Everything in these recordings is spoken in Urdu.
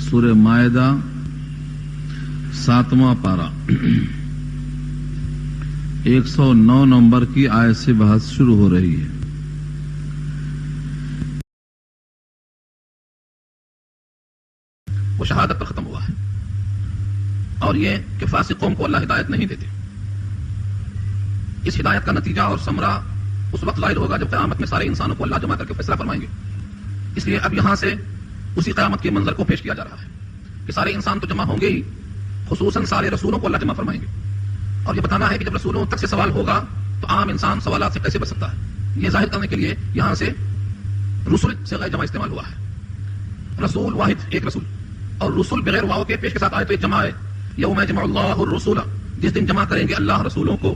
سورہ مائدہ 7واں پارہ 109 نمبر کی آیت سے بحث شروع ہو رہی ہے۔ وہ شہادت پر ختم ہوا ہے، اور یہ کہ فاسق قوم کو اللہ ہدایت نہیں دیتے۔ اس ہدایت کا نتیجہ اور ثمرہ اس وقت ظاہر ہوگا جب قیامت میں سارے انسانوں کو اللہ جمع کر کے فیصلہ فرمائیں گے۔ اس لیے اب یہاں سے اسی قیامت کے منظر کو پیش کیا جا رہا ہے کہ سارے انسان تو جمع ہوں گے ہی، خصوصاً سارے رسولوں کو اللہ جمع فرمائیں گے، اور یہ بتانا ہے کہ جب رسولوں تک سے سوال ہوگا تو عام انسان سوالات سے کیسے بچ سکتا ہے۔ یہ ظاہر کرنے کے لیے یہاں سے رسول سے غیر جمع استعمال ہوا ہے۔ رسول واحد ایک رسول، اور رسول بغیر واو کے پیش کے ساتھ آئے تو ایک جمع ہے۔ یوم یجمع اللہ الرسول، جس دن جمع کریں گے اللہ رسولوں کو،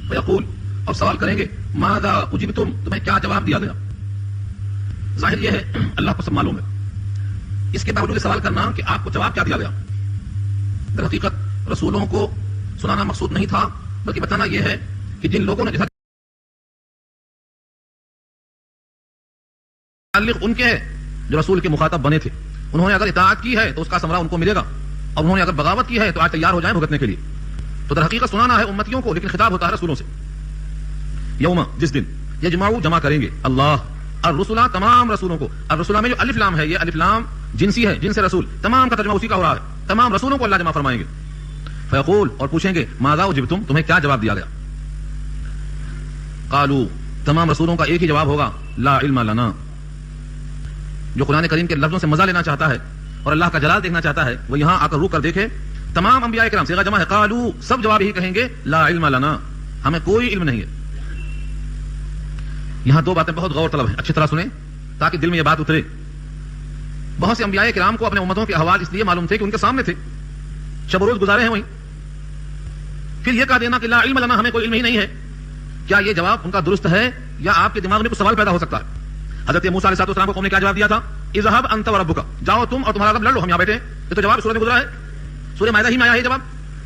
فیقول، اور سوال کریں گے ماذا اجبتم، تمہیں کیا جواب دیا گیا۔ ظاہر یہ ہے اللہ کو سب معلوم ہے، اس کے باوجود سوال کرنا کہ آپ کو جواب کیا دیا گیا۔ در حقیقت رسولوں کو سنانا مقصود نہیں تھا، بلکہ بتانا یہ ہے کہ جن لوگوں نے تعلق ان کے ہے جو رسول کے مخاطب بنے تھے، انہوں نے اگر اطاعت کی ہے تو اس کا ثمرہ ان کو ملے گا، اور انہوں نے اگر بغاوت کی ہے تو آج تیار ہو جائیں بھگتنے کے لیے۔ تو در حقیقت سنانا ہے امتیوں کو، لیکن خطاب ہوتا ہے رسولوں سے۔ یوم، جس دن، یجمعو، جمع کریں گے اللہ الرسل، تمام رسولوں کو۔ الرسل میں جو الف لام ہے، یہ الف لام جنسی ہے، جنس رسول، تمام کا ترجمہ اسی کا ہو رہا ہے۔ تمام رسولوں کو اللہ جمع فرمائیں گے، فیقول، اور پوچھیں گے ماذا اجبتم، تمہیں کیا جواب دیا گیا۔ قالوا، تمام رسولوں کا ایک ہی جواب ہوگا، لا علم لنا۔ جو قرآن کریم کے لفظوں سے مزہ لینا چاہتا ہے اور اللہ کا جلال دیکھنا چاہتا ہے، وہ یہاں آ کر روک کر دیکھے، تمام انبیاء کرام، صیغہ جمع ہے، قالوا، سب جواب یہی کہیں گے، لا علم لنا، ہمیں کوئی علم نہیں ہے۔ یہاں دو باتیں بہت غور طلب ہیں، اچھی طرح سنیں تاکہ دل میں یہ بات اترے۔ بہت سے انبیاء کرام کو اپنے امتوں کے احوال اس لیے معلوم تھے کہ ان کے سامنے تھے، شب و روز گزارے ہیں وہیں، پھر یہ کہہ دینا کہ لا علم لنا، ہمیں کوئی علم ہی نہیں ہے، کیا یہ جواب ان کا درست ہے یا آپ کے دماغ میں کچھ سوال پیدا ہو سکتا ہے؟ حضرت موسیٰ علیہ السلام کو قوم نے کیا جواب دیا تھا؟ اذهب انت وربک، جاؤ تم اور تمہارا رب لڑ لو، ہم یہاں بیٹھے ہیں۔ یہ تو جواب سورہ میں گزرا ہے، سورہ مائدہ ہی میں آیا ہے یہ جواب۔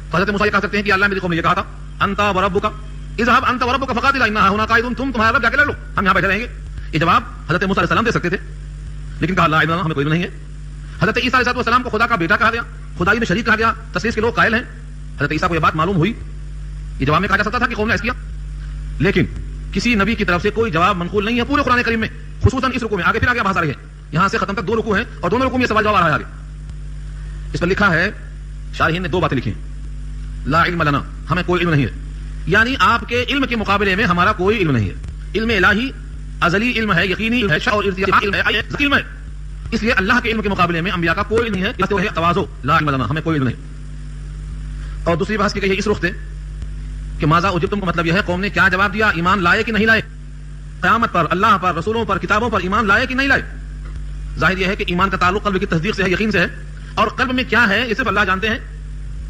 تو حضرت موسیٰ یہ کہہ سکتے ہیں کہ اللہ میری قوم نے یہ کہا تھا، انت وربک، اذهب انت وربک فقاتلا انھا ھنا قاعدون، تم تمہارا رب جا کے لڑ لو، ہم یہاں بیٹھے رہیں گے۔ یہ جواب حضرت موسیٰ علیہ السلام دے سکتے تھے، لیکن کہا لا علم لنا، ہمیں کوئی علم نہیں ہے۔ حضرت عیسیٰ علیہ السلام کو خدا کا بیٹا کہا گیا، خدائی میں شریک کہا گیا، تثلیث کے لوگ قائل ہیں۔ حضرت عیسیٰ کو یہ بات معلوم ہوئی، یہ جواب میں کہا جا سکتا تھا کہ قوم نے ایسا کیا، لیکن کسی نبی کی طرف سے کوئی جواب منقول نہیں ہے پورے قرآن کریم میں، خصوصاً اس رکوع میں۔ آگے پھر آگے بہت سارے ہیں، یہاں سے ختم تک 2 رکوع ہیں، اور دونوں رکوع میں یہ سوال جواب آ رہا ہے۔ آگے اس پر لکھا ہے، شارحین نے 2 باتیں لکھی ہیں، لا علم لنا، ہمیں کوئی علم نہیں ہے، یعنی آپ کے علم کے مقابلے میں ہمارا کوئی علم نہیں ہے۔ علم الہی ازلی علم ہے، یقینی علم ہے، شرع اور ارتیاحی علم ہے، علم ہے، اس لیے اللہ کے علم کے مقابلے میں انبیاء کا کوئی علم نہیں ہے، اس لیے تواضع، لا علم لنا، ہمیں کوئی علم نہیں۔ اور دوسری بحث کی گئی ہے اس رخ سے کہ ماذا اجبتم کا مطلب یہ ہے قوم نے کیا جواب دیا، ایمان لائے کہ نہیں لائے، قیامت پر، اللہ پر، رسولوں پر، کتابوں پر ایمان لائے کہ نہیں لائے۔ ظاہر یہ ہے کہ ایمان کا تعلق قلب کی تصدیق سے ہے، یقین سے ہے، اور قلب میں کیا ہے یہ صرف اللہ جانتے ہیں،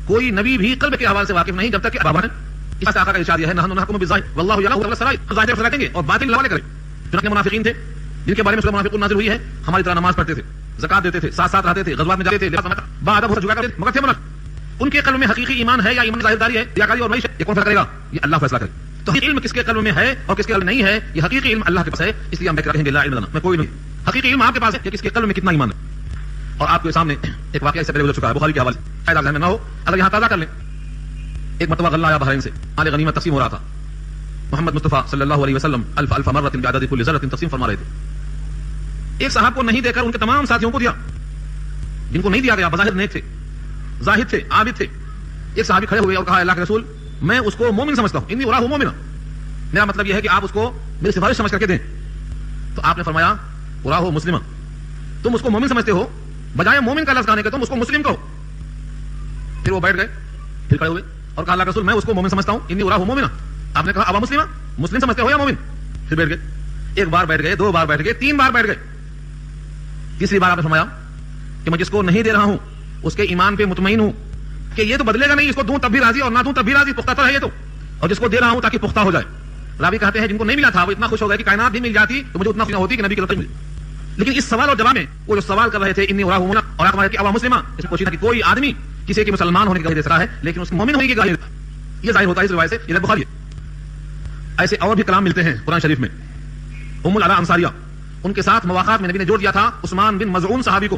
کوئی نبی بھی قلب کے حوالے سے واقف نہیں جب تک کہ ابابا ہے۔ اس سے آقا کا ارشاد یہ ہے، نحن نحکم بالظاہر واللہ یعلم السرائر، ظاہر فیصلہ کریں گے اور باطن حوالے کریں۔ چنانچہ منافقین تھے جن کے بارے میں سورہ منافقون نازل ہوئی ہے، ہماری طرح نماز پڑھتے تھے، زکات دیتے تھے، ساتھ ساتھ رہتے تھے، غزوات میں جاتے تھے، بعد اب جھگڑا کرتے تھے، مگر تھے منافق۔ ان کے قلب میں حقیقی ایمان ہے یا ایمان ظاہرداری ہے، ریاکاری اور معیشت، یہ کون فیصلہ کرے گا؟ یہ اللہ فیصلہ کرے۔ تو علم کس کے قلب میں ہے اور کس کے قلب میں نہیں ہے، یہ حقیقی علم اللہ کے پاس ہے، اس لیے ہم کہیں گے لا علم لنا، میں کوئی نہیں۔ حقیقی علم آپ کے پاس ہے کہ کس کے قلب میں کتنا ایمان ہے۔ اور آپ کے سامنے ایک واقعہ اس سے پہلے گزر چکا ہے بخاری کے حوالے سے، شاید آپ ذہن میں نہ ہو، اگر یہاں تازہ کر لیں۔ ایک مرتبہ غلہ آیا بحرین سے، مال غنیمت تقسیم ہو رہا تھا، محمد مصطفیٰ صلی اللہ علیہ وسلم الف الف مرۃ بعدد کل ذرۃ تقسیم فرما رہے تھے۔ ایک صاحب کو نہیں دے کر ان کے تمام ساتھیوں کو دیا، جن کو نہیں دیا گیا بظاہر نیک تھے، زاہد تھے، عابد تھے۔ ایک صحابی کھڑے ہوئے اور کہا، اللہ کے رسول، میں اس کو مومن سمجھتا ہوں، انی اراہ مومنا، میرا مطلب یہ ہے کہ آپ اس کو میری سفارش سمجھ کر کے دیں۔ تو آپ نے فرمایا، اراہ مسلمہ، تم اس کو مومن سمجھتے ہو، بجائے مومن کا لفظ کہنے کے تم اس کو مسلم کہو۔ پھر وہ بیٹھ گئے، پھر کھڑے ہوئے اور کہا، اللہ کے رسول، میں اس کو مومن سمجھتا ہوں، انی اراہ مومنا۔ آپ نے کہا، ابا مسلمہ، مسلم سمجھتے ہو یا مومن؟ پھر بیٹھ گئے، 1 بار بیٹھ گئے، 2 بار بیٹھ گئے، 3 بار بیٹھ گئے۔ تیسری بار آپ نے فرمایا کہ میں جس کو نہیں دے رہا ہوں اس کے ایمان پہ مطمئن ہوں کہ یہ تو بدلے گا نہیں، اس کو دوں تب بھی راضی اور نہ دوں تب بھی راضی، پختہ تو ہے یہ تو، اور جس کو دے رہا ہوں تاکہ پختہ ہو جائے۔ راوی کہتے ہیں جن کو نہیں ملا تھا وہ اتنا خوش ہو گئے کہ کائنات بھی مل جاتی تو مجھے اتنا خوشی ہوتی کہ نبی کی طرف سے ملی۔ لیکن اس سوال اور جواب میں وہ جو سوال کر رہے تھے، انی اراہ مومنا، اور آپ کہ ابا مسلمہ، اس میں کوشش کہ کوئی آدمی کسی کے مسلمان ہونے کی گواہی دے سکتا ہے لیکن اس کے مومن ہونے کی گواہی دیتا ہے، یہ ظاہر ہوتا ہے اس روایت سے، یہ بخاری ہے۔ ایسے اور بھی کلام ملتے ہیں قرآن شریف میں۔ ام العلاء انصاریہ، ان کے ساتھ مواقعات میں نبی نے جوڑ دیا تھا عثمان بن مظعون صحابی کو،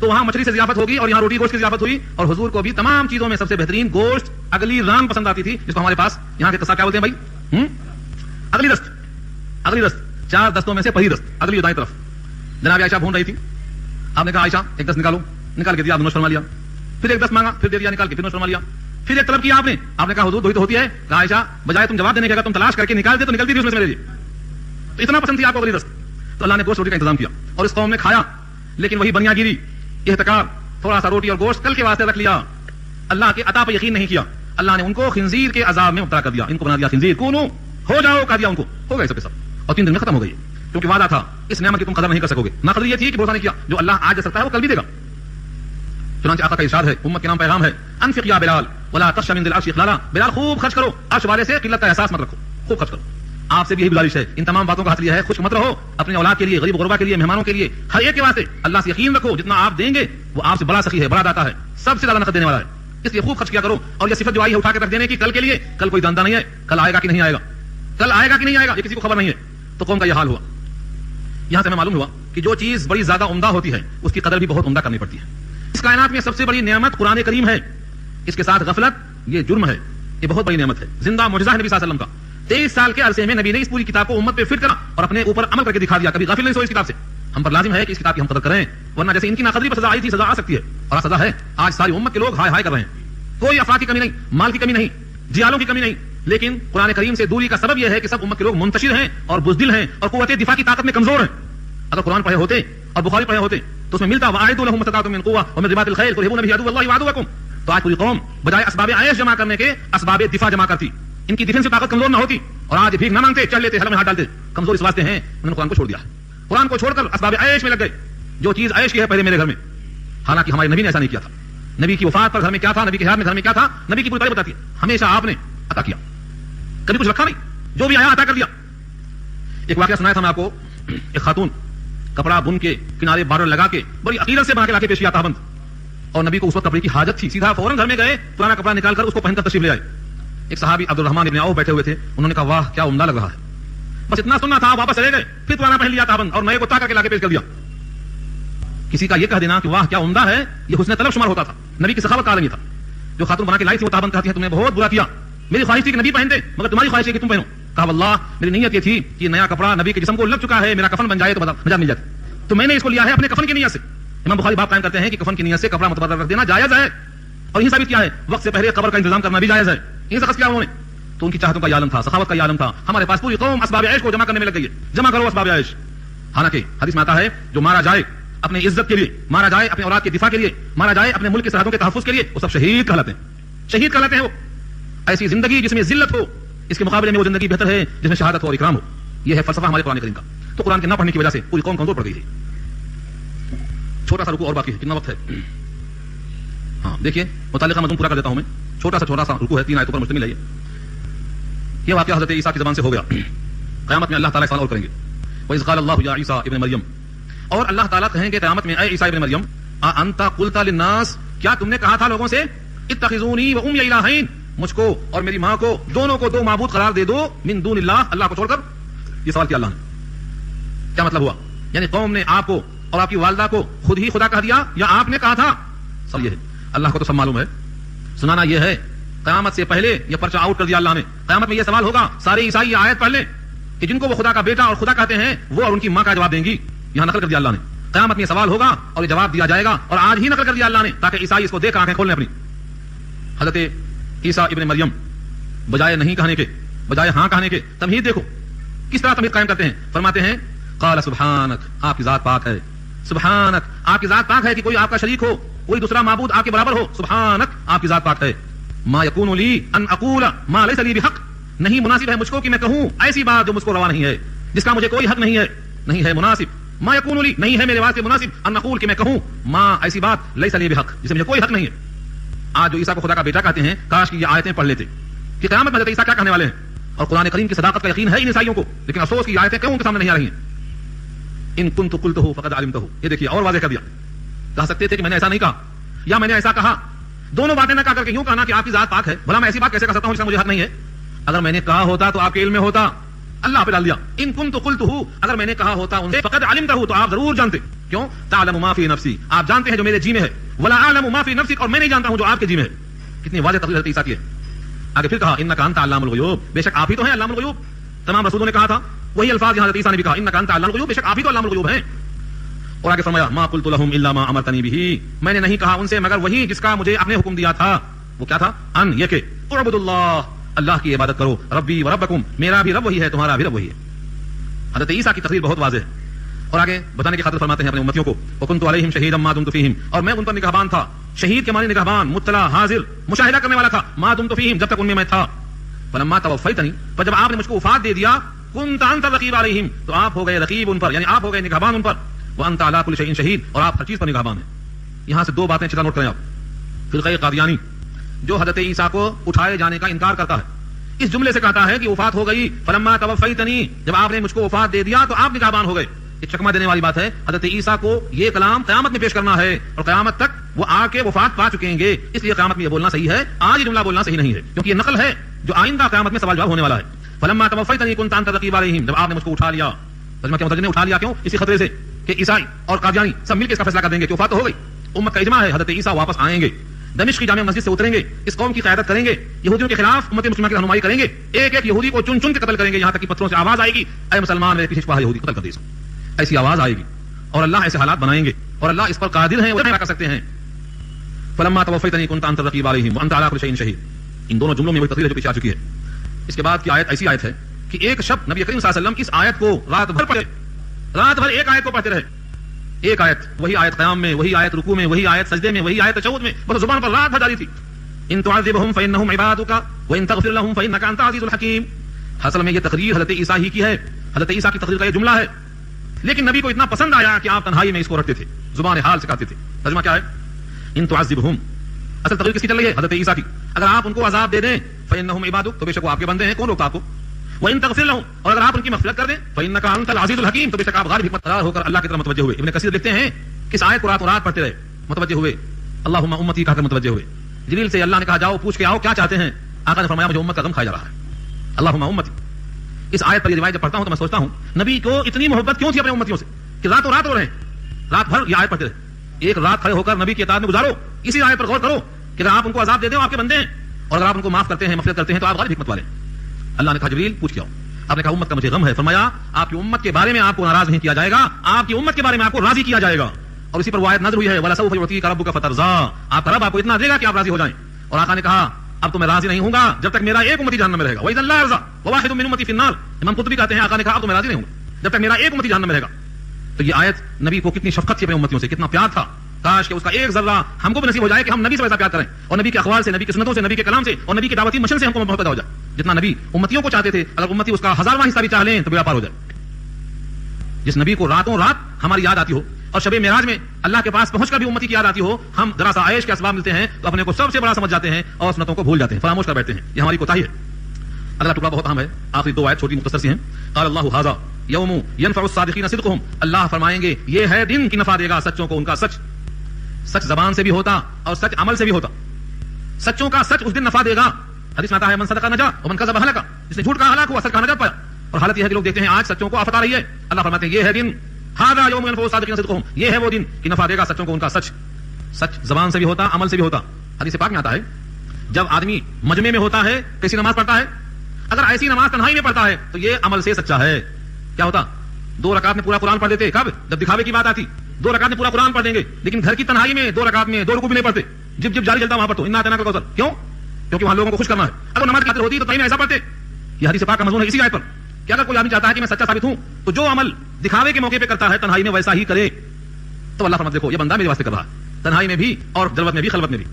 تو وہاں مچھلی سے ضیافت ہوگی اور یہاں روٹی گوشت کی ضیافت ہوئی. اور حضور کو بھی تمام چیزوں میں سب سے بہترین گوشت اگلی ران پسند آتی تھی, جس کو ہمارے پاس یہاں کے قصہ کیا بولتے ہیں بھائی, اگلی رست. اگلی رست 4 دستوں میں سے پہلی رست, اگلی دائیں طرف. جناب عائشہ بھون رہی تھی, آپ نے کہا عائشہ ایک دست نکالو, نکال کے دیا, آپ نے نوش فرما لیا. پھر ایک دست مانگا, پھر دے دیا نکال کے, پھر نوش فرما لیا. پھر ایک طلب کیا آپ نے کہا حضور دو ہی تو ہوتی ہے. کہا عائشہ بجائے تم جواب دینے کے تم تلاش کر کے نکال دے تو نکلتی تھی اس میں سے میرے لیے. تو اتنا پسند تھی آپ کو اگلی رست. تو اللہ نے گوشت روٹی کا انتظام کیا اور اس قوم نے کھایا, لیکن وہی بنیا گیری, احتکار, تھوڑا سا روٹی اور گوشت کل کے واسطے رکھ لیا, اللہ کے عطا پر یقین نہیں کیا. اللہ نے ان کو خنزیر کے عذاب میں مبتلا کر دیا, ان کو بنا دیا خنزیر, کونو ہو جاؤ کہا دیا ان کو, ہو گئے سب کے سب, اور 3 دن میں ختم ہو گئی. کیونکہ وعدہ تھا اس نعمت کی تم قدر نہیں کر سکوگے. نہ قدر یہ تھی کہ بھروسہ نہیں کیا, جو اللہ آج دے سکتا ہے وہ کل بھی دے گا. چنانچہ آقا کا ارشاد ہے, امت کے نام پیغام ہے, انفق یا بلال ولا تخش من ذی العرش اخلالا, بلال خوب خرچ کرو, عرش والے سے قلت کا احساس مت رکھو, خوب خرچ کرو. آپ سے بھی یہی گزارش ہے, ان تمام باتوں کا حاصل یہ ہے, خوش مت رہو اپنے اولاد کے لیے, غریب غربا کے لیے, مہمانوں کے لیے, ہر ایک کے واسطے اللہ سے یقین رکھو, جتنا آپ دیں گے وہ آپ سے بڑا سخی ہے, بڑا داتا ہے, سب سے زیادہ نقد دینے والا ہے, اس لیے خوب خرچ کیا کرو. اور یہ صفت جو آئی ہے اٹھا کے رکھ دینے کی کل کے لیے, کل کوئی دندہ نہیں ہے, کل آئے گا کہ نہیں آئے گا, کل آئے گا کہ نہیں آئے گا یہ کسی کو خبر نہیں ہے. تو قوم کا یہ حال ہوا. یہاں سے ہمیں معلوم ہوا کہ جو چیز بڑی زیادہ عمدہ ہوتی ہے اس کی قدر بھی بہت عمدہ کرنی پڑتی ہے. اس کائنات میں سب سے بڑی نعمت قرآن کریم ہے, اس کے ساتھ غفلت یہ جرم ہے, یہ بہت بڑی نعمت ہے, زندہ معجزہ ہے نبی صلی اللہ علیہ وسلم کا. 23 سال کے عرصے میں نبی نے اس پوری کتاب کو امت پہ فٹ کرا اور اپنے اوپر عمل کر کے دکھا دیا, کبھی غافل نہیں سو اس کتاب سے. ہم پر لازم ہے کہ اس کتاب کی ہم قدر کریں, ورنہ جیسے ان کی ناقدری پر سزا آئی تھی سزا آ سکتی ہے, اور سزا ہے. آج ساری امت کے لوگ ہائے ہائے کر رہے ہیں, کوئی افراد کی کمی نہیں, مال کی کمی نہیں, جیالوں کی کمی نہیں, لیکن قرآن کریم سے دوری کا سبب یہ ہے کہ سب امت کے لوگ منتشر ہیں اور بزدل ہیں اور قوت دفاع کی طاقت میں کمزور ہیں. اگر قرآن پڑھے ہوتے اور بخاری پڑھے ہوتے تو اس میں ملتا وَأَعِدُّوا لَهُم مَا اسْتَطَعْتُم مِّن قُوَّةٍ وَمِن رِّبَاطِ الْخَيْلِ تُرْهِبُونَ بِهِ عَدُوَّ اللَّهِ وَعَدُوَّكُمْ. تو آج پوری قوم بجائے اسباب عیش جمع کرنے کے اسباب دفاع جمع کرتی, ان کی ڈیفینس طاقت کمزور نہ ہوتی, اور آج بھیک نہ مانگتے, چل لیتے, حلم میں ہاتھ ڈالتے. کمزور اس واسطے ہیں انہوں نے قرآن کو چھوڑ دیا, قرآن کو چھوڑ کر اسباب عیش میں لگ گئے. جو چیز عیش کی ہے پہلے میرے گھر میں, حالانکہ ہمارے نبی نے ایسا نہیں کیا تھا. نبی کی وفات پر گھر میں کیا تھا, نبی کے حیات میں گھر میں کیا تھا, نبی کی پوری تاریخ بتاتی ہے. ہمیشہ آپ نے عطا کیا, کبھی کچھ رکھا نہیں, جو بھی آیا عطا کر دیا. ایک واقعہ سنایا تھا میں آپ کو, ایک خاتون کپڑا بن کے کنارے بارڈر لگا کے بڑی عقیدت سے بنا کے لا کے پیش کیا تابند, اور نبی کو اس وقت کپڑے کی حاجت تھی, سیدھا فوراً گھر میں گئے, پرانا کپڑا نکال کر اس کو پہن کر تشریف لے آئے. ایک صحابی عبد الرحمن ابن عوف بیٹھے ہوئے تھے, انہوں نے کہا واہ کیا عمدہ لگ رہا ہے. بس اتنا سننا تھا, واپس چلے گئے, پھر پرانا پہن لیا تابند اور نئے کو تا کر کے لا کے پیش کر دیا. کسی کا یہ کہہ دینا کہ واہ کیا عمدہ ہے, یہ حسن طلب شمار ہوتا تھا, نبی کی سخاوت کا عالم یہ تھا. جو خاتون بنا کے لائی تھی وہ تابند کہتی ہے تم نے بہت برا کیا, میری خواہش تھی کہ نبی پہنتے مگر تمہاری خواہش ہے کہ تم پہنو. کہا واللہ میری نیت یہ تھی کہ نیا کپڑا نبی کے جسم کو لگ چکا ہے, میرا کفن بن جائے تو نجات مل جاتی, تو میں نے اس کو لیا ہے اپنے کفن کی نیت سے. امام بخاری باب قائم کرتے ہیں کہ کفن کی نیت سے کپڑا متبادل رکھ دینا جائز ہے, اور یہ ثابت کیا ہے وقت سے پہلے قبر کا انتظام کرنا بھی جائز ہے. یہ شخص کیا انہوں نے, تو ان کی چاہتوں کا عالم تھا, سخاوت کا عالم تھا. ہمارے پاس پوری قوم اسباب عیش کو جمع کرنے میں لگ گئی ہے, جمع کرو اسباب عیش. حالانکہ حدیث میں آتا ہے جو مارا جائے اپنی عزت کے لیے, مارا جائے اپنے اولاد کے دفاع کے لیے, مارا جائے اپنے ملک کی سرحدوں کے تحفظ کے لیے, وہ سب شہید کہلاتے ہیں. شہید کہلاتے ہیں وہ. ایسی زندگی جس میں ذلت ہو, اس کے مقابلے میں وہ زندگی بہتر ہے جس میں شہادت ہو اور اکرام ہو. یہ ہے فلسفہ ہمارے قرآن کریم کا. تو قرآن کے نہ پڑھنے کی وجہ سے پوری قوم کمزور پڑ گئی ہے. چھوٹا سا رکوع اور باقی ہے, کتنا وقت ہے؟ ہاں دیکھیے, متعلقہ مضمون پورا کر دیتا ہوں میں. چھوٹا سا رکوع ہے, 3 آیتوں پر مشتمل ہے. یہ واقعہ حضرت عیسیٰ کی زبان سے ہو گیا. قیامت میں اللہ تعالیٰ سوال اور کریں گے, وَإِذْ قَالَ اللَّهُ يَا عِيسَىٰ ابْنَ مَرْيَمَ, اور اللہ تعالیٰ کہیں گے قیامت میں اے عیسیٰ ابن مریم, أَأَنْتَ قُلْتَ لِلنَّاسِ, کیا تم نے کہا تھا لوگوں سے, اتخذونی وأمی الہین, مجھ کو اور میری ماں کو دونوں کو 2 معبود قرار دے دو, من دون اللہ, اللہ کو چھوڑ کر. یہ سوال کیا اللہ نے, کیا مطلب ہوا؟ یعنی قوم نے آپ کو اور آپ کی والدہ کو خود ہی خدا کہہ دیا یا آپ نے کہا تھا؟ سب یہ ہے, اللہ کو تو سب معلوم ہے. سنانا یہ ہے, قیامت سے پہلے یہ پرچہ آؤٹ کر دیا اللہ نے. قیامت میں یہ سوال ہوگا, سارے عیسائی یہ آیت پڑھ لیں کہ جن کو وہ خدا کا بیٹا اور خدا کہتے ہیں وہ اور ان کی ماں کا جواب دیں گی. یہاں نقل کر دیا اللہ نے. قیامت میں یہ سوال ہوگا اور یہ جواب دیا جائے گا, اور آج ہی نقل کر دیا اللہ نے تاکہ عیسائی اس کو دیکھ آنکھیں کھولیں اپنی. حضرت عیسیٰ ابن مریم بجائے نہیں کہنے کے, بجائے ہاں کہنے کے, تمہید دیکھو کس طرح تمہید قائم کرتے ہیں. فرماتے ہیں قال سبحانک, آپ کی ذات پاک ہے. سبحانک, آپ کی ذات پاک ہے کہ کوئی آپ کا شریک ہو, کوئی دوسرا معبود آپ کے برابر ہو. سبحانک, آپ کی ذات پاک ہے. ما یکون لی ان اقول ما لیس لی بحق, نہیں مناسب ہے مجھ کو کہ میں کہوں ایسی بات جو مجھ کو روا نہیں ہے, جس کا مجھے کوئی حق نہیں ہے. نہیں ہے مناسب, ما یکون لی, نہیں ہے میرے واسطے مناسب, ان اقول کہ میں کہوں ما ایسی بات لیس لی بحق, جسے مجھے کوئی حق نہیں ہے. آج جو عیسیٰ کو خدا کا بیٹا کہتے ہیں, کاش کہ یہ آیتیں پڑھ لیتے کہ قیامت میں حضرت عیسیٰ کیا کہنے والے ہیں. اور قرآن کریم کی صداقت کا یقین ہے ان عیسائیوں کو, لیکن افسوس کی آیتیں کیوں ان کے سامنے نہیں آ رہی ہیں. ان کنت قلتہ فقد علمتہ, یہ دیکھیے اور واضح کر دیا. کہہ سکتے تھے کہ میں نے ایسا نہیں کہا یا میں نے ایسا کہا, دونوں باتیں نہ کہا کر کے یوں کہنا کہ آپ کی ذات پاک ہے. بھلا میں ایسی بات کیسے کہہ سکتا ہوں جس کا مجھے حق نہیں ہے. اگر میں نے کہا ہوتا تو آپ کے علم میں ہوتا, اللہ پہ ڈال دیا. ان کنت قلتہ, اگر میں نے کہا ہوتا ان سے فقد علمتہ, تو آپ ضرور جانتے. کیوں؟ تعلم ما فی نفسی، آپ جانتے ہیں جو میرے جی میں ہے، ولا اعلم ما فی نفسک، اور میں نہیں جانتا ہوں جو آپ کے جی میں ہے. کتنی واضح تقریر حضرت عیسیٰ کی ہے. آگے پھر کہا انک انت علام الغیوب، بے شک آپ ہی تو ہیں علام الغیوب. تمام رسولوں نے کہا تھا وہی الفاظ یہاں حضرت عیسیٰ نے بھی کہا انک انت علام الغیوب، بے شک آپ ہی تو علام الغیوب ہیں. اور آگے فرمایا ما قلت لهم الا ما امرتنی به، میں نے نہیں کہا ان سے مگر وہی جس کا مجھے آپ نے حکم دیا تھا. وہ کیا تھا؟ ان یہ کہ اعبدوا اللہ، اللہ کی عبادت کرو، ربی و ربکم، میرا بھی رب وہی ہے، تمہارا بھی رب وہی ہے. حضرت عیسیٰ کی تقریر بہت واضح ہے. اور آگے بتانے کی خاطر فرماتے ہیں اپنے امتیوں کو وکنت علیہم شہیدا ما دمت فیہم، اور میں ان پر نگہبان تھا. شہید کے معنی نگہبان، مطلع، حاضر، مشاہدہ کرنے والا تھا. ما دمت فیہم، جب تک ان میں تھا. فلما توفیتنی، پر جب آپ نے مجھ کو وفات دے دیا، کنت انت الرقیب علیہم، تو آپ ہو گئے رقیب ان پر، یعنی آپ ہو گئے نگہبان ان پر. وانت علی کل شیء شہید، اور آپ ہر چیز پر نگہبان ہیں. یہاں سے دو باتیں اچھا نوٹ کریں آپ. فرقہ قادیانی جو حضرت عیسیٰ کو اٹھائے جانے کا انکار کرتا ہے، اس جملے سے کہتا ہے کہ وفات ہو گئی، فلما توفیتنی، جب آپ نے مجھ کو وفات دے دیا تو آپ نگہبان ہو گئے. یہ چکمہ دینے والی بات ہے. حضرت عیسیٰ کو یہ کلام قیامت میں پیش کرنا ہے، اور قیامت تک وہ آ کے وفات پا چکیں گے، اس لیے قیامت میں یہ بولنا صحیح ہے. آج یہ جملہ بولنا صحیح نہیں ہے، کیونکہ یہ نقل ہے جو آئندہ قیامت میں سوال جواب ہونے والا ہے. فلما توفیتنی کنت انت الرقیب علیہم، جب آپ نے مجھ کو اٹھا لیا. ترجمہ کیا مترجم نے اٹھا لیا کیوں؟ اسی خطرے سے کہ عیسائی اور قادیانی سب مل کے اس کا فیصلہ کر دیں گے کہ وفات تو ہو گئی. امت کا اجماع ہے حضرت عیسیٰ واپس آئیں گے، دمشق کی جامع مسجد سے اتریں گے، اس قوم کی قیادت کریں گے، یہودیوں کے خلاف امت مسلمہ کی رہنمائی کریں گے، ایک ایک یہودی کو چن چن کے قتل کریں گے، یہاں تک کہ پتھروں سے آواز آئے گی اے مسلمان میرے پیچھے چھپا یہودی قتل کر دے. ایسی آواز آئے گی اور اللہ ایسے حالات بنائیں گے، اور اللہ اس پر قادر ہیں، وہ کر سکتے ہیں. فلما توفیتنی کنت انت الرقیب علیہم وانت علی کل شیء شہید. ان دونوں جملوں میں وہی تقریر ہے جو پیچھے آ چکی ہے. اس کے بعد کی آیت ایسی آیت ہے کہ ایک شب نبی کریم صلی اللہ علیہ وسلم اس آیت کو رات بھر پڑھے، رات بھر ایک آیت کو پڑھتے رہے. ایک آیت، وہی آیت قیام میں، وہی آیت رکوع میں، وہی آیت سجدے میں، وہی آیت تشہد میں، بس زبان پر رات بھر جاری تھی. ان تعذبهم فانهم عبادك وان تغفر لهم فانك انت العزيز الحكيم. اصل میں یہ تقریر حضرت عیسیٰ ہی کی ہے، حضرت عیسیٰ کی تقریر کا یہ جملہ ہے، لیکن نبی کو اتنا پسند آیا کہ آپ تنہائی میں اس کو رکھتے تھے، زبان حال سکھاتے تھے. ترجمہ کیا ہے؟ ان تعذبهم، اصل تقریر کس کی چل رہی ہے؟ حضرت عیسیٰ کی. اگر آپ ان کو عذاب دے دیں فانهم عبادك، تو بے شک وہ آپ کے بندے ہیں، کون روکتا آپ کو؟ وان تغفر لهم، اور اگر آپ ان کی مغفرت کر دیں فانك انت العزيز الحكيم، تو بے شک آپ غالب حکمت قرار ہو کر اللہ کی طرف متوجہ ہوئے. ابن کثیر لکھتے ہیں کس آیت کو رات رات پڑھتے رہے، متوجہ ہوئے، اللہم امتی کہہ کر متوجہ ہوئے. جبریل سے اللہ نے کہا جاؤ پوچھ کے آؤ کیا چاہتے ہیں. آقا نے فرمایا مجھے امت کا غم کھایا جا رہا ہے، اللہم امتی. اس آیت پر یہ روایت جب پڑھتا ہوں تو میں سوچتا ہوں نبی کو اتنی محبت کیوں تھی اپنے امتیوں سے کہ راتوں رات رو رہے ہیں، رات بھر یہ آیت پڑھتے رہے. ایک رات کھڑے ہو کر نبی کی اطاعت میں گزارو. اسی آیت پر غور کرو کہ اگر آپ ان کو عذاب دے دیں آپ کے بندے ہیں، اور اگر آپ ان کو معاف کرتے ہیں، مغفرت کرتے ہیں، تو آپ غالب حکمت والے. اللہ نے کہا جبریل پوچھ کے آؤ. آپ نے کہا امت کا مجھے غم ہے. فرمایا آپ کی امت کے بارے میں آپ کو ناراض نہیں کیا جائے گا، آپ کی امت کے بارے میں آپ کو راضی کیا جائے گا. اور اسی پر وہ آیت نازل ہوئی ہے وَلَسَوْفَ يُعْطِيكَ رَبُّكَ فَتَرْضَىٰ، آپ کا رب آپ کو اتنا دے گا کہ آپ راضی ہو جائیں. اور آقا نے کہا اب تو میں راضی نہیں ہوں گا جب تک میرا ایک امتی جہنم میں رہے گا. وَإِذَا لَا أَرْضَىٰ وَوَاحِدٌ مِّنْ أُمَّتِي فِي النَّارِ. امام قرطبی کہتے ہیں آقا نے کہا اب تو میں راضی نہیں ہوں گا جب تک میرا ایک امتی جہنم میں رہے گا. تو یہ آیت نبی کو کتنی شفقت تھی اپنے امتیوں سے، کتنا پیار تھا. کاش کہ اس کا ایک ذرہ ہم کو بھی نصیب ہو جائے کہ ہم نبی سے ویسا پیار کریں، اور نبی کے اقوال سے، نبی کی سنتوں سے، نبی کے کلام سے، اور نبی کی دعوتی مشن سے ہم کو محبت ہو جائے جتنا نبی امتیوں کو چاہتے تھے. اگر امتی اس کا 1000واں حصہ بھی چاہ لیں تو بیڑا پار ہو جائے. جس نبی کو راتوں رات ہماری یاد آتی ہو، اور شب معراج میں اللہ کے پاس پہنچ کر بھی امتی کی یاد آتی ہو، ہم ذرا سا عیش کے اسباب ملتے ہیں تو اپنے کو سب سے بڑا سمجھ جاتے ہیں اور سنتوں کو بھول جاتے ہیں، فراموش کر بیٹھتے ہیں. یہ ہماری کوتاہی ہے. اگلا ٹکڑا بہت اہم ہے، آخری دو آیت چھوٹی مختصر سی ہیں. قال اللہ ھذا یوم ينفع الصادقین صدقهم، اللہ فرمائیں گے یہ ہے دن کہ نفع دے گا سچوں کو ان کا سچ. سچ زبان سے بھی ہوتا اور سچ عمل سے بھی ہوتا. سچوں کا سچ اس دن نفع دے گا. حدیث میں آتا ہے من صدق نجا ومن کذب ہلک، جس نے جھوٹ کہا ہلاک ہوا، سچ کہا نجات پایا. اور حالت یہ ہے کہ لوگ دیکھتے ہیں آج سچوں کو آفت آ رہی ہے. اللہ فرماتے ہیں یہ ہے دن، ھذا یوم ينفع الصادقین صدقهم، یہ ہے وہ دن کہ نفع دے گا سچوں کو ان کا سچ. سچ زبان سے بھی ہوتا، عمل سے بھی ہوتا. حدیث پاک میں آتا ہے جب آدمی مجمع میں ہوتا ہے کیسی نماز پڑھتا ہے، اگر ایسی نماز تنہائی میں پڑھتا ہے تو یہ عمل سے سچا ہے. کیا ہوتا؟ 2 رکعت میں پورا قرآن پڑھ دیتے، کب؟ جب دکھاوے کی بات آتی 2 رکعت میں پورا قرآن پڑھ دیں گے، لیکن گھر کی تنہائی میں 2 رکعت میں 2 رکوع بھی نہیں پڑھتے. جب جب جاری چلتا وہاں پر تو انا اعطیناک الکوثر. کیوں؟ کیونکہ وہاں لوگوں کو خوش کرنا ہے. اگر نماز کی خاطر ہوتی تو تنہائی میں ایسا پڑھتے. یہ حدیث پاک کا مضمون ہے اسی آیت پر کہ اگر کوئی آدمی چاہتا ہے کہ میں سچا ثابت ہوں تو جو عمل دکھاوے کے موقع پہ کرتا ہے تنہائی میں ویسا ہی کرے. تو اللہ فرماتا دیکھو یہ بندہ میرے واسطے کر رہا ہے، تنہائی میں بھی اور جلوت میں بھی، خلوت میں بھی.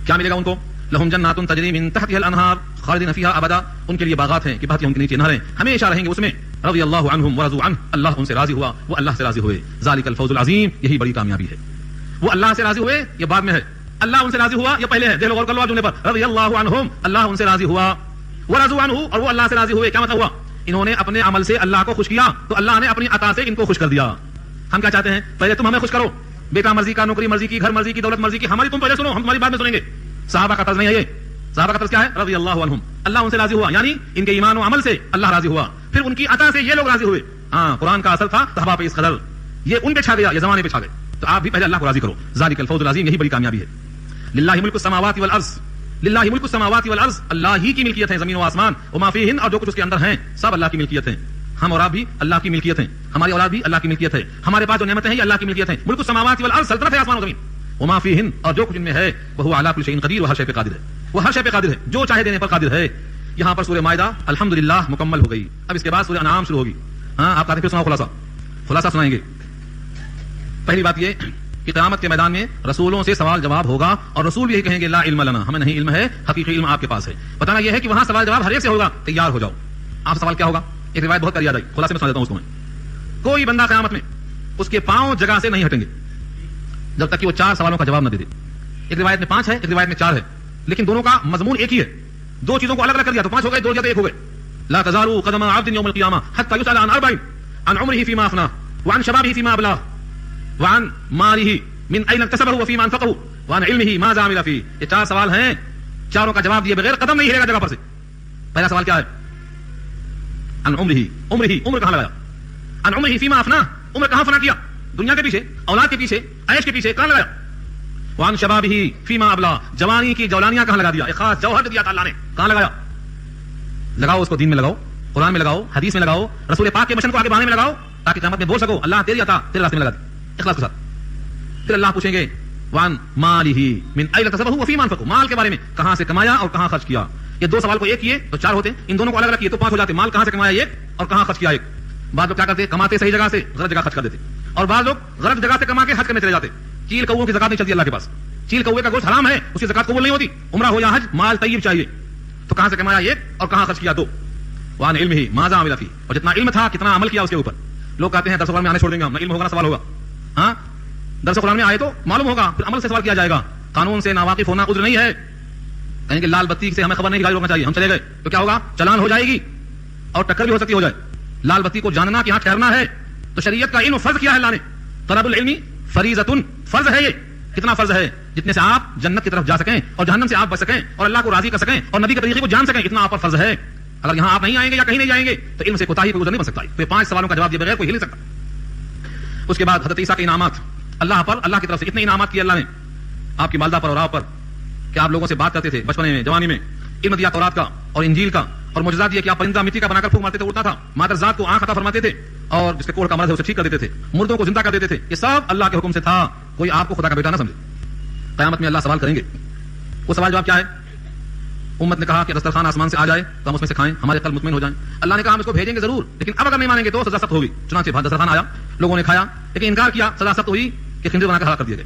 کیا ملے گا ان کو؟ لہم جنات تجری من تحتها الانہار خالدین فیہا ابدا، ان کے لیے باغات ہیں کہ بہتی ان کے نیچے نہریں، ہمیشہ رہیں گے اس میں. رضی اللہ عنہم ورضوا عنہ، اللہ ان سے راضی ہوا، وہ اللہ سے راضی ہوئے. ذالک الفوز العظیم، یہی بڑی کامیابی ہے. وہ اللہ سے راضی ہوئے یہ بعد میں ہے، اللہ ان سے راضی ہوا یہ پہلے ہے. دیکھ لو غور کر لو جملے پر، رضی اللہ عنہم، اللہ ان سے راضی ہوا، ورضوا عنہ، اور وہ اللہ سے راضی ہوئے. کیا مطلب ہوا؟ انہوں نے اپنے عمل سے اللہ کو خوش کیا تو اللہ نے اپنی عطا سے ان کو خوش کر دیا. ہم کیا چاہتے ہیں؟ پہلے تم ہمیں خوش کرو، بیٹا مرضی کا، نوکری مرضی کی، گھر مرضی کی، دولت مرضی کی، ہماری تم پہلے سنو، ہم تمہاری بات میں سنیں گے. صحابہ کا طرز نہیں ہے یہ. صحابہ کا طرز کیا ہے؟ رضی اللہ عنہم، اللہ ان سے راضی ہوا، یعنی ان کے ایمان و عمل سے اللہ راضی ہوا، پھر ان کی عطا سے یہ لوگ راضی ہوئے. ہاں قرآن کا اثر تھا صحابہ پہ اس قدر. یہ ان پہ چھا گیا، یہ زمانے پہ چھا گئے. تو آپ بھی پہلے اللہ کو راضی کرو. ذالک الفوز العظیم، یہی بڑی کامیابی ہے. للہ ملک السماوات والارض، للہ ملک السماوات والارض، اللہ ہی کی ملکیت ہے زمین و آسمان، وما فیہن، اور جو کچھ اس کے اندر ہیں سب اللہ کی ملکیت ہیں. ہم اور آپ بھی اللہ کی ملکیت ہیں، ہماری اولاد بھی اللہ کی ملکیت ہے، ہمارے پاس جو نعمتیں ہیں یہ اللہ کی ملکیت ہیں. ملک السماوات والارض، سلطنت ہے آسمان و زمین. وما فیہن، اور جو کچھ ان میں ہے، وہو علی کل شیء قدیر، وہ ہر شے پہ قادر ہے، وہ ہر شے پہ قادر ہے، جو چاہے دینے پر قادر ہے. یہاں پر سورہ مائدہ الحمدللہ مکمل ہو گئی. اب اس کے بعد سورہ انعام شروع ہوگی. ہاں آپ کہتے ہیں پھر سناؤ، خلاصہ سنائیں گے. پہلی بات یہ کہ قیامت کے میدان میں رسولوں سے سوال جواب ہوگا، اور رسول بھی یہی کہیں گے لا علم لنا، ہمیں نہیں علم ہے، حقیقی علم آپ کے پاس ہے. بتانا یہ ہے کہ وہاں سوال جواب ہر ایک سے ہوگا، تیار ہو جاؤ. آپ سوال کیا ہوگا؟ ایک روایت بہت یاد آئی، خلاصے میں سنا دیتا ہوں اس کو میں. کوئی بندہ قیامت میں اس کے پاؤں جگہ سے نہیں ہٹیں گے جب تک کہ وہ 4 سوالوں کا جواب نہ دے دے. ایک روایت میں 5 ہے، ایک روایت میں 4 ہے، لیکن دونوں کا مضمون ایک ہی ہے. 2 چیزوں کو الگ الگ کر دیا تو 5 ہو گئے، 2 جگہ 1 ہو گئے. لا تزال قدم عبد يوم القيامه حتى يسأل عن 4: عن عمره فيما افناه، وعن شبابه فيما ابلاه، وعن ماله من اين اكتسبه وفيما انفقه، وعن علمه ماذا عمل فيه. یہ 4 سوال ہیں، چاروں کا جواب دیے بغیر قدم نہیں ہلے گا جگہ پر سے. پہلا سوال کیا ہے؟ عن عمره، عمر کہاں لگایا؟ عن عمره فيما افناه، عمر کہاں فنا کیا؟ دنیا کے پیچھے، اولاد کے پیچھے، عیش کے پیچھے کہاں لگایا؟ وعن شبابه فيما ابلاه، جوانی کی جولانیاں کہاں لگا دیا؟ ایک خاص جوہر دیا اللہ نے، کہاں لگایا؟ لگاؤ اس کو دین میں لگاؤ، قرآن میں لگاؤ، حدیث میں لگاؤ، رسول پاک کے مشن کو آگے بڑھانے میں لگاؤ، تاکہ قیامت میں بول سکو اللہ تیری عطا تیرے راستے میں لگا دی اخلاص کے ساتھ. پھر اللہ پوچھیں گے وان مالہ من اين اكتسبه وفيما انفقه، مال کے بارے میں کہاں سے کمایا اور کہاں خرچ کیا. یہ 2 سوال کو ایک کیے تو 4 ہوتے، ان دونوں کو الگ الگ کیے تو 5 ہو جاتے. مال کہاں سے کمایا ایک، اور کہاں خرچ کیا ایک. بعض لوگ کیا کرتے، کماتے صحیح جگہ سے، غلط جگہ خرچ کر دیتے، اور بعض لوگ غلط جگہ سے کما کے حج کرنے چلے جاتے. چیل کووں کی زکات نہیں چلتی اللہ کے پاس، چیل کوے کا گوشت حرام ہے، اس کی زکات قبول نہیں ہوتی. عمرہ ہو یا حج، مال طیب چاہیے. تو کہاں سے کمایا ایک اور کہاں خرچ کیا 2. وان علم ہی ماذا عمل فی، اور جتنا علم تھا کتنا عمل کیا اس کے اوپر. لوگ کہتے ہیں درس قرآن میں آنے چھوڑ دیں گے ہم، نہ علم ہوگا نہ سوال ہوگا. ہاں درس قرآن میں آئے تو معلوم ہوگا، پھر عمل سے سوال کیا جائے گا. قانون سے ناواقف ہونا عذر نہیں ہے. کہیں کہ لال بتی سے ہمیں خبر نہیں، گاڑی روکنا چاہیے، ہم چلے گئے تو کیا ہوگا؟ چلان ہو جائے گی اور ٹکر بھی ہو سکتی ہو جائے. لال بتی کو جاننا کہ یہاں ٹھہرنا ہے، تو شریعت کا علم فرض کیا ہے اللہ نے. طلب العلم فریضۃ، فرض ہے. یہ کتنا فرض ہے؟ جتنے سے آپ جنت کی طرف جا سکیں اور جہنم سے آپ بچ سکیں اور اللہ کو راضی کر سکیں اور نبی کے طریقے کو جان سکیں، اتنا آپ پر فرض ہے. اگر یہاں آپ نہیں آئیں گے یا کہیں نہیں جائیں گے تو علم سے کوتاہی کوئی گزر نہیں بن سکتا. تو 5 سوالوں کا جواب دیے بغیر کوئی ہل نہیں سکتا. اس کے بعد حضرت عیسیٰ کے انعامات، اللہ پر، اللہ کی طرف سے اتنے انعامات کیے اللہ نے آپ کی والدہ پر اور آپ پر کہ آپ لوگوں سے بات کرتے تھے بچپنے میں، جوانی میں. علم دیا تورات کا اور انجیل کا، اور معجزات یہ کہ آپ پرندہ مٹی کا بنا کر پھونک مارتے تھے، اڑتا تھا. مادر ذات کو آنکھ عطا فرماتے تھے، اور جس کے کوڑ کا مرض ہے اسے ٹھیک کر دیتے تھے. مردوں کو زندہ کر دیتے تھے. یہ سب اللہ کے حکم سے تھا. کوئی آپ کو خدا کا بیٹا نہ سمجھے. قیامت میں اللہ سوال کریں گے. وہ سوال جواب کیا ہے؟ امت نے کہا کہ دسترخوان آسمان سے آ جائے تو ہم اس میں سے کھائیں، ہمارے قلب مطمئن ہو جائیں. اللہ نے کہا ہم اس کو بھیجیں گے ضرور، لیکن اب اگر نہیں مانیں گے تو سزا سخت ہوگی. چنانچہ دسترخوان آیا، لوگوں نے کھایا، لیکن انکار کیا، سزا سخت ہوئی کہ خنزیر بنا کر ہلاک کر دیے گئے.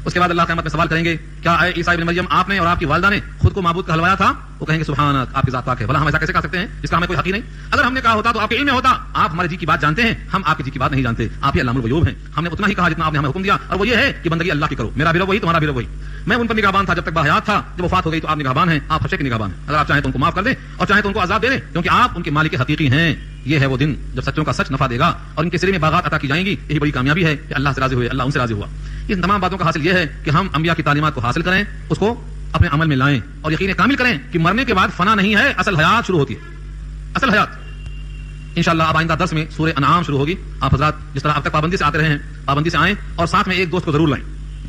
اس کے بعد اللہ قیامت میں سوال کریں گے کیا اے عیسیٰ ابن مریم آپ نے اور آپ کی والدہ نے خود کو معبود کہلوایا تھا؟ وہ کہیں گے سبحانک، آپ کی ذات پاک ہے. بھلا ہم ایسا کیسے کہہ سکتے ہیں جس کا ہمیں کوئی حق ہی نہیں؟ اگر ہم نے کہا ہوتا تو آپ کے علم میں ہوتا. آپ ہمارے جی کی بات جانتے ہیں، ہم آپ کے جی کی بات نہیں جانتے. آپ ہی علام الغیوب ہیں. ہم نے اتنا ہی کہا جتنا آپ نے ہمیں حکم دیا، اور وہ یہ ہے کہ بندگی اللہ کی کرو. میرا بھی رب وہی، تمہارا بھی رب وہی. میں ان پر نگہبان تھا جب تک باحیات تھا، جب وفات ہو گئی تو آپ نگہبان ہیں. آپ ہمیشہ کے نگہبان ہیں. اگر آپ چاہیں تو ان کو معاف کر دیں اور چاہیں تو ان کو عذاب دے دیں، کیونکہ آپ ان کے مالک حقیقی ہیں. یہ ہے وہ دن جب سچوں کا سچ نفع دے گا اور ان کے سرے میں باغات عطا کی جائیں گی. یہی بڑی کامیابی ہے کہ اللہ سے راضی ہوئے، اللہ ان سے راضی ہوا. ان تمام باتوں کا حاصل یہ ہے کہ ہم انبیاء کی تعلیمات کو حاصل کریں، اس کو اپنے عمل میں لائیں، اور یقین کامل کریں کہ مرنے کے بعد فنا نہیں ہے، اصل حیات شروع ہوتی ہے. اصل حیات انشاءاللہ اب آئندہ درس میں سورہ انعام شروع ہوگی. آپ حضرات جس طرح اب تک پابندی سے آتے رہے ہیں، پابندی سے آئیں، اور ساتھ میں ایک دوست کو ضرور لائیں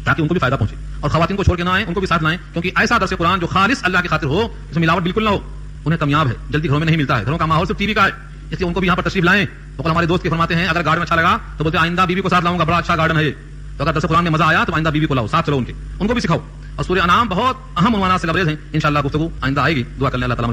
تاکہ ان کو بھی فائدہ پہنچے. اور خواتین کو چھوڑ کے نہ آئیں، ان کو بھی ساتھ لائیں، کیونکہ ایسا درس قرآن جو خالص اللہ کی خاطر ہو، اس میں ملاوٹ بالکل نہ ہو، انہیں کامیاب ہے. جلدی گھروں میں نہیں ملتا ہے، گھروں کا ماحول صرف ٹی وی کا ہے، اس لیے ان کو بھی یہاں پر تشریف لائیں. تو ہمارے دوست کے فرماتے ہیں اگر گارڈن اچھا لگا تو بولتے آئندہ بیوی کو ساتھ لاؤں گا، بڑا اچھا گارڈن ہے. تو اگر درس قرآن میں مزہ آیا تو آئندہ بیوی کو لاؤ، ساتھ چلو ان کو بھی سکھاؤ. اور سورہ انعام بہت اہم عنوانات سے لبریز ہیں. انشاءاللہ گفتگو آئندہ آئے گی. دعا کرنے اللہ تعالیٰ